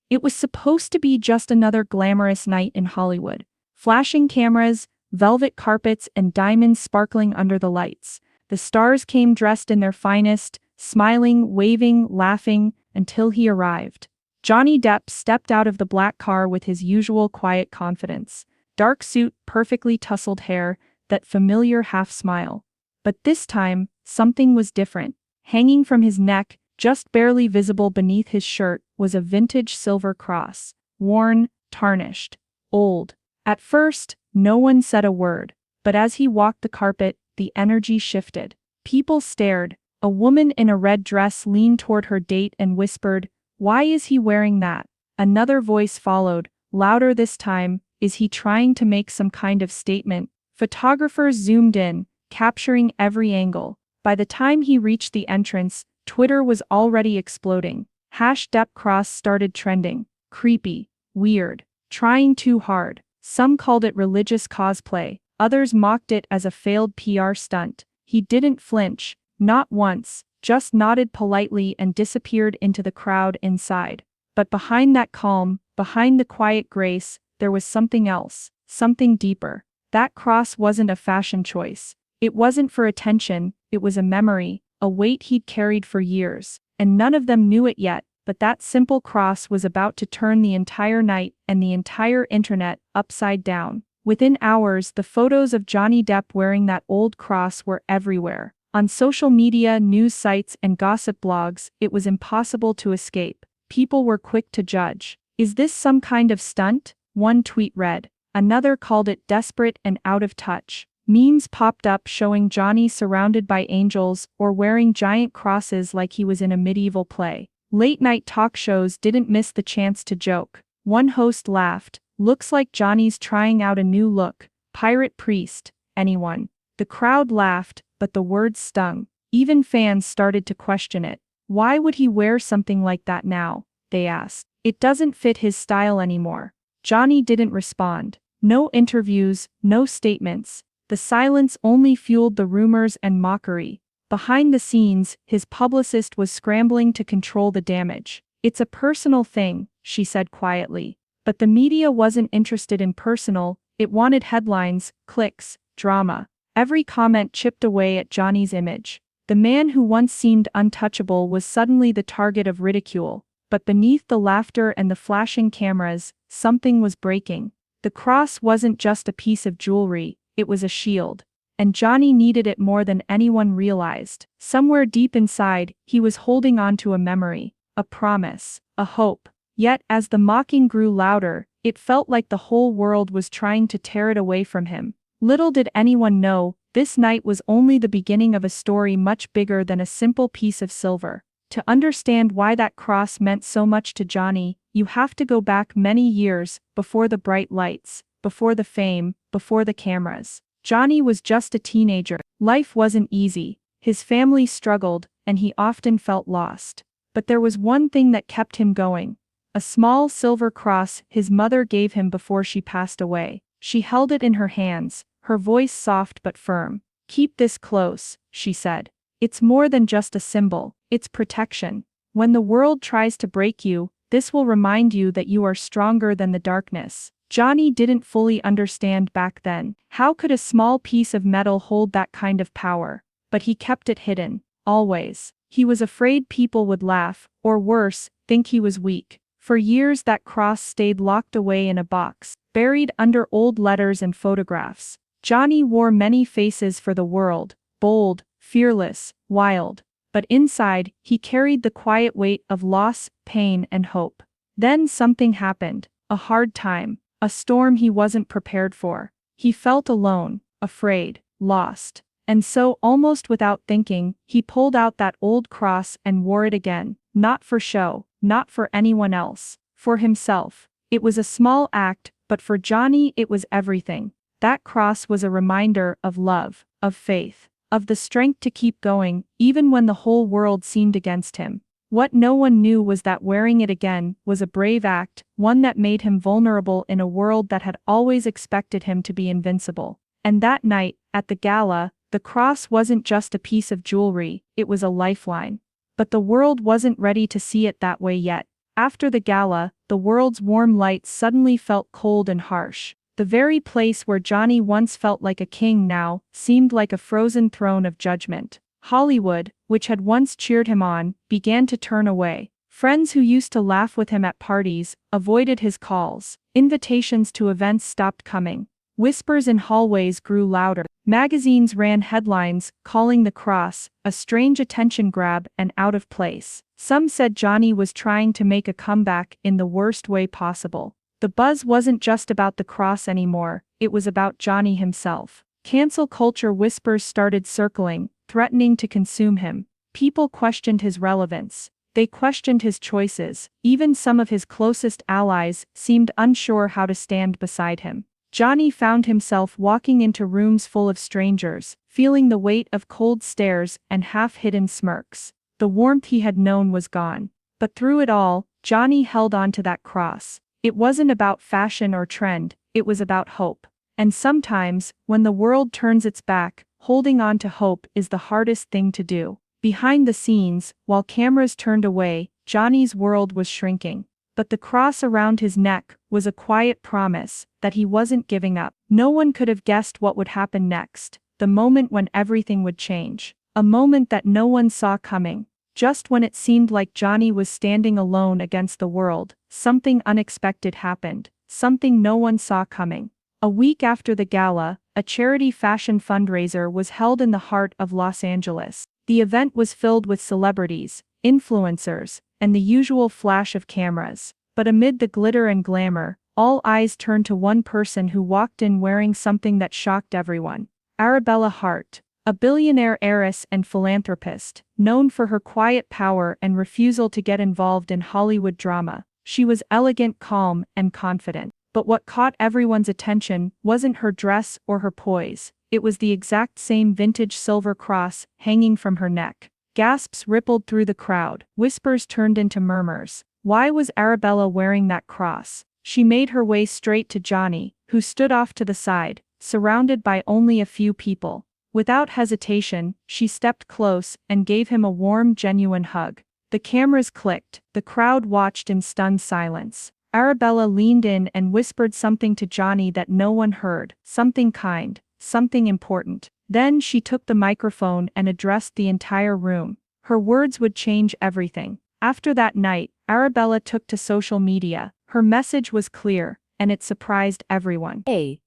It was supposed to be just another glamorous night in Hollywood. Flashing cameras, velvet carpets, and diamonds sparkling under the lights. The stars came dressed in their finest, smiling, waving, laughing, until he arrived. Johnny Depp stepped out of the black car with his usual quiet confidence. Dark suit, perfectly tousled hair, that familiar half-smile. But this time, something was different. Hanging from his neck, just barely visible beneath his shirt, was a vintage silver cross. Worn, tarnished, old. At first, no one said a word. But as he walked the carpet, the energy shifted. People stared. A woman in a red dress leaned toward her date and whispered, "Why is he wearing that?" Another voice followed, louder this time, "Is he trying to make some kind of statement?" Photographers zoomed in, capturing every angle. By the time he reached the entrance, Twitter was already exploding. #DeppCross started trending. Creepy. Weird. Trying too hard. Some called it religious cosplay. Others mocked it as a failed PR stunt. He didn't flinch. Not once, just nodded politely and disappeared into the crowd inside. But behind that calm, behind the quiet grace, there was something else, something deeper. That cross wasn't a fashion choice. It wasn't for attention, it was a memory, a weight he'd carried for years. And none of them knew it yet, but that simple cross was about to turn the entire night and the entire internet upside down. Within hours, the photos of Johnny Depp wearing that old cross were everywhere. On social media, news sites, and gossip blogs, it was impossible to escape. People were quick to judge. "Is this some kind of stunt?" one tweet read. Another called it desperate and out of touch. Memes popped up showing Johnny surrounded by angels or wearing giant crosses like he was in a medieval play. Late-night talk shows didn't miss the chance to joke. One host laughed, "Looks like Johnny's trying out a new look. Pirate priest, anyone?" The crowd laughed, but the words stung. Even fans started to question it. "Why would he wear something like that now?" they asked. "It doesn't fit his style anymore." Johnny didn't respond. No interviews, no statements. The silence only fueled the rumors and mockery. Behind the scenes, his publicist was scrambling to control the damage. "It's a personal thing," she said quietly. But the media wasn't interested in personal, it wanted headlines, clicks, drama. Every comment chipped away at Johnny's image. The man who once seemed untouchable was suddenly the target of ridicule. But beneath the laughter and the flashing cameras, something was breaking. The cross wasn't just a piece of jewelry, it was a shield. And Johnny needed it more than anyone realized. Somewhere deep inside, he was holding on to a memory, a promise, a hope. Yet as the mocking grew louder, it felt like the whole world was trying to tear it away from him. Little did anyone know, this night was only the beginning of a story much bigger than a simple piece of silver. To understand why that cross meant so much to Johnny, you have to go back many years, before the bright lights, before the fame, before the cameras. Johnny was just a teenager. Life wasn't easy. His family struggled, and he often felt lost. But there was one thing that kept him going. A small silver cross his mother gave him before she passed away. She held it in her hands, her voice soft but firm. "Keep this close," she said. "It's more than just a symbol, it's protection. When the world tries to break you, this will remind you that you are stronger than the darkness." Johnny didn't fully understand back then. How could a small piece of metal hold that kind of power? But he kept it hidden, always. He was afraid people would laugh, or worse, think he was weak. For years that cross stayed locked away in a box, buried under old letters and photographs. Johnny wore many faces for the world, bold, fearless, wild. But inside, he carried the quiet weight of loss, pain, and hope. Then something happened, a hard time. A storm he wasn't prepared for. He felt alone, afraid, lost. And so, almost without thinking, he pulled out that old cross and wore it again. Not for show, not for anyone else. For himself. It was a small act, but for Johnny it was everything. That cross was a reminder of love, of faith, of the strength to keep going, even when the whole world seemed against him. What no one knew was that wearing it again was a brave act, one that made him vulnerable in a world that had always expected him to be invincible. And that night, at the gala, the cross wasn't just a piece of jewelry, it was a lifeline. But the world wasn't ready to see it that way yet. After the gala, the world's warm lights suddenly felt cold and harsh. The very place where Johnny once felt like a king now seemed like a frozen throne of judgment. Hollywood, which had once cheered him on, began to turn away. Friends who used to laugh with him at parties avoided his calls. Invitations to events stopped coming. Whispers in hallways grew louder. Magazines ran headlines calling the cross a strange attention grab and out of place. Some said Johnny was trying to make a comeback in the worst way possible. The buzz wasn't just about the cross anymore, it was about Johnny himself. Cancel culture whispers started circling, threatening to consume him. People questioned his relevance. They questioned his choices. Even some of his closest allies seemed unsure how to stand beside him. Johnny found himself walking into rooms full of strangers, feeling the weight of cold stares and half-hidden smirks. The warmth he had known was gone. But through it all, Johnny held on to that cross. It wasn't about fashion or trend, it was about hope. And sometimes, when the world turns its back, holding on to hope is the hardest thing to do. Behind the scenes, while cameras turned away, Johnny's world was shrinking. But the cross around his neck was a quiet promise that he wasn't giving up. No one could have guessed what would happen next, the moment when everything would change. A moment that no one saw coming. Just when it seemed like Johnny was standing alone against the world, something unexpected happened, something no one saw coming. A week after the gala, a charity fashion fundraiser was held in the heart of Los Angeles. The event was filled with celebrities, influencers, and the usual flash of cameras. But amid the glitter and glamour, all eyes turned to one person who walked in wearing something that shocked everyone. Arabella Hart, a billionaire heiress and philanthropist, known for her quiet power and refusal to get involved in Hollywood drama. She was elegant, calm, and confident. But what caught everyone's attention wasn't her dress or her poise. It was the exact same vintage silver cross hanging from her neck. Gasps rippled through the crowd. Whispers turned into murmurs. Why was Arabella wearing that cross? She made her way straight to Johnny, who stood off to the side, surrounded by only a few people. Without hesitation, she stepped close and gave him a warm, genuine hug. The cameras clicked. The crowd watched in stunned silence. Arabella leaned in and whispered something to Johnny that no one heard, something kind, something important. Then she took the microphone and addressed the entire room. Her words would change everything. After that night, Arabella took to social media. Her message was clear, and it surprised everyone. "Hey,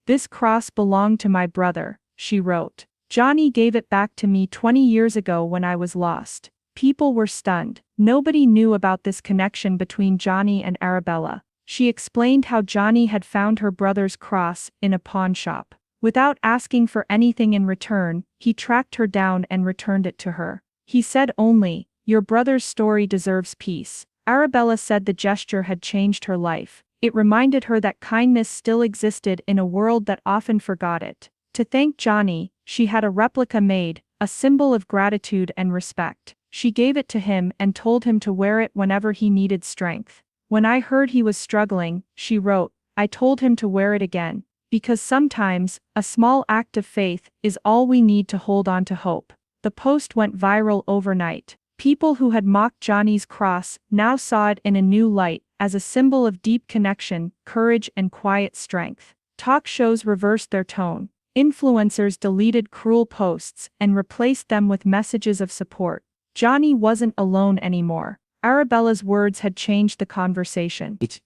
this cross belonged to my brother," she wrote. "Johnny gave it back to me 20 years ago when I was lost." People were stunned. Nobody knew about this connection between Johnny and Arabella. She explained how Johnny had found her brother's cross in a pawn shop. Without asking for anything in return, he tracked her down and returned it to her. He said only, "Your brother's story deserves peace." Arabella said the gesture had changed her life. It reminded her that kindness still existed in a world that often forgot it. To thank Johnny, she had a replica made, a symbol of gratitude and respect. She gave it to him and told him to wear it whenever he needed strength. "When I heard he was struggling," she wrote, "I told him to wear it again. Because sometimes, a small act of faith is all we need to hold on to hope." The post went viral overnight. People who had mocked Johnny's cross now saw it in a new light, as a symbol of deep connection, courage, and quiet strength. Talk shows reversed their tone. Influencers deleted cruel posts and replaced them with messages of support. Johnny wasn't alone anymore. Arabella's words had changed the conversation. It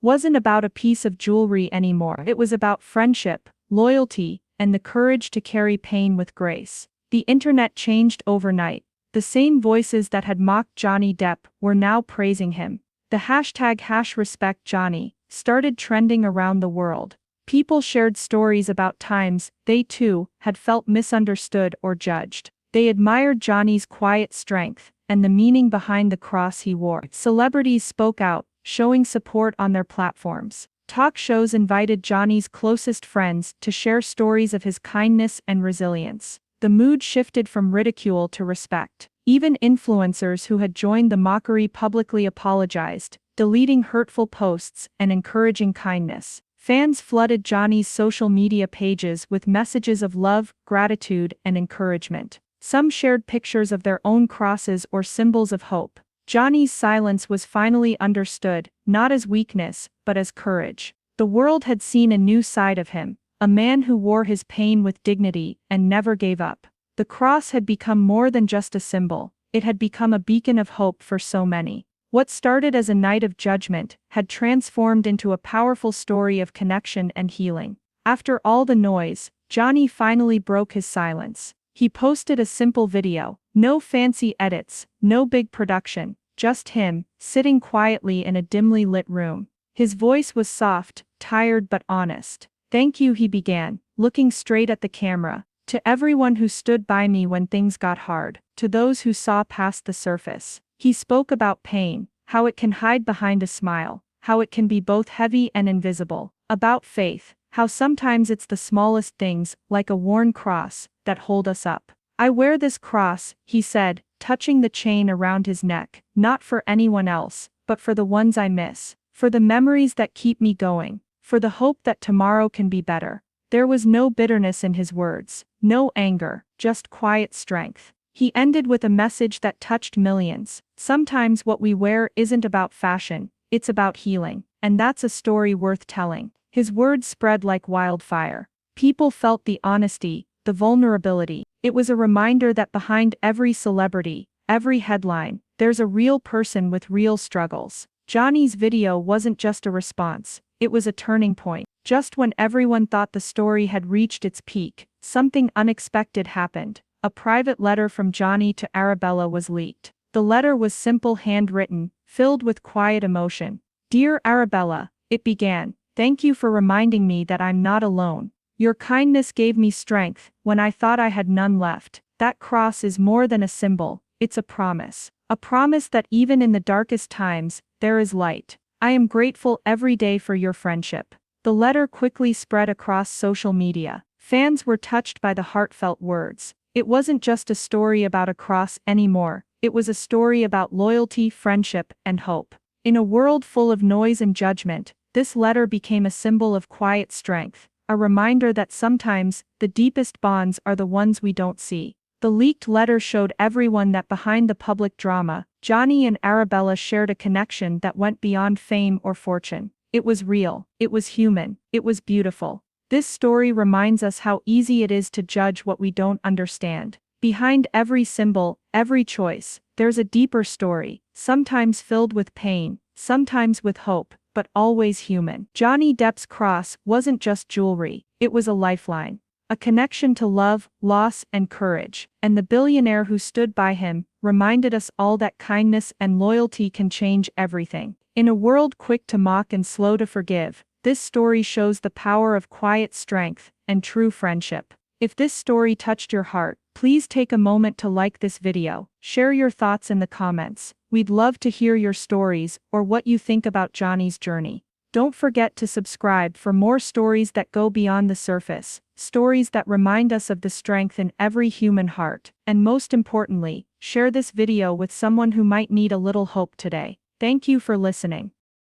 wasn't about a piece of jewelry anymore. It was about friendship, loyalty, and the courage to carry pain with grace. The internet changed overnight. The same voices that had mocked Johnny Depp were now praising him. The hashtag #RespectJohnny started trending around the world. People shared stories about times they too had felt misunderstood or judged. They admired Johnny's quiet strength and the meaning behind the cross he wore. Celebrities spoke out, showing support on their platforms. Talk shows invited Johnny's closest friends to share stories of his kindness and resilience. The mood shifted from ridicule to respect. Even influencers who had joined the mockery publicly apologized, deleting hurtful posts and encouraging kindness. Fans flooded Johnny's social media pages with messages of love, gratitude, and encouragement. Some shared pictures of their own crosses or symbols of hope. Johnny's silence was finally understood, not as weakness, but as courage. The world had seen a new side of him, a man who wore his pain with dignity and never gave up. The cross had become more than just a symbol, it had become a beacon of hope for so many. What started as a night of judgment had transformed into a powerful story of connection and healing. After all the noise, Johnny finally broke his silence. He posted a simple video, no fancy edits, no big production, just him, sitting quietly in a dimly lit room. His voice was soft, tired but honest. "Thank you," he began, looking straight at the camera. "To everyone who stood by me when things got hard, to those who saw past the surface." He spoke about pain, how it can hide behind a smile, how it can be both heavy and invisible. About faith, how sometimes it's the smallest things, like a worn cross, that hold us up. "I wear this cross," he said, touching the chain around his neck, "not for anyone else, but for the ones I miss, for the memories that keep me going, for the hope that tomorrow can be better." There was no bitterness in his words, no anger, just quiet strength. He ended with a message that touched millions. Sometimes what we wear isn't about fashion, it's about healing, and that's a story worth telling. His words spread like wildfire. People felt the honesty, the vulnerability. It was a reminder that behind every celebrity, every headline, there's a real person with real struggles. Johnny's video wasn't just a response, it was a turning point. Just when everyone thought the story had reached its peak, something unexpected happened. A private letter from Johnny to Arabella was leaked. The letter was simple, handwritten, filled with quiet emotion. "Dear Arabella," it began, "thank you for reminding me that I'm not alone. Your kindness gave me strength when I thought I had none left. That cross is more than a symbol, it's a promise. A promise that even in the darkest times, there is light. I am grateful every day for your friendship." The letter quickly spread across social media. Fans were touched by the heartfelt words. It wasn't just a story about a cross anymore, it was a story about loyalty, friendship, and hope. In a world full of noise and judgment, this letter became a symbol of quiet strength, a reminder that sometimes, the deepest bonds are the ones we don't see. The leaked letter showed everyone that behind the public drama, Johnny and Arabella shared a connection that went beyond fame or fortune. It was real, it was human, it was beautiful. This story reminds us how easy it is to judge what we don't understand. Behind every symbol, every choice, there's a deeper story, sometimes filled with pain, sometimes with hope, but always human. Johnny Depp's cross wasn't just jewelry, it was a lifeline. A connection to love, loss, and courage. And the billionaire who stood by him reminded us all that kindness and loyalty can change everything. In a world quick to mock and slow to forgive, this story shows the power of quiet strength and true friendship. If this story touched your heart, please take a moment to like this video, share your thoughts in the comments. We'd love to hear your stories or what you think about Johnny's journey. Don't forget to subscribe for more stories that go beyond the surface, stories that remind us of the strength in every human heart. And most importantly, share this video with someone who might need a little hope today. Thank you for listening.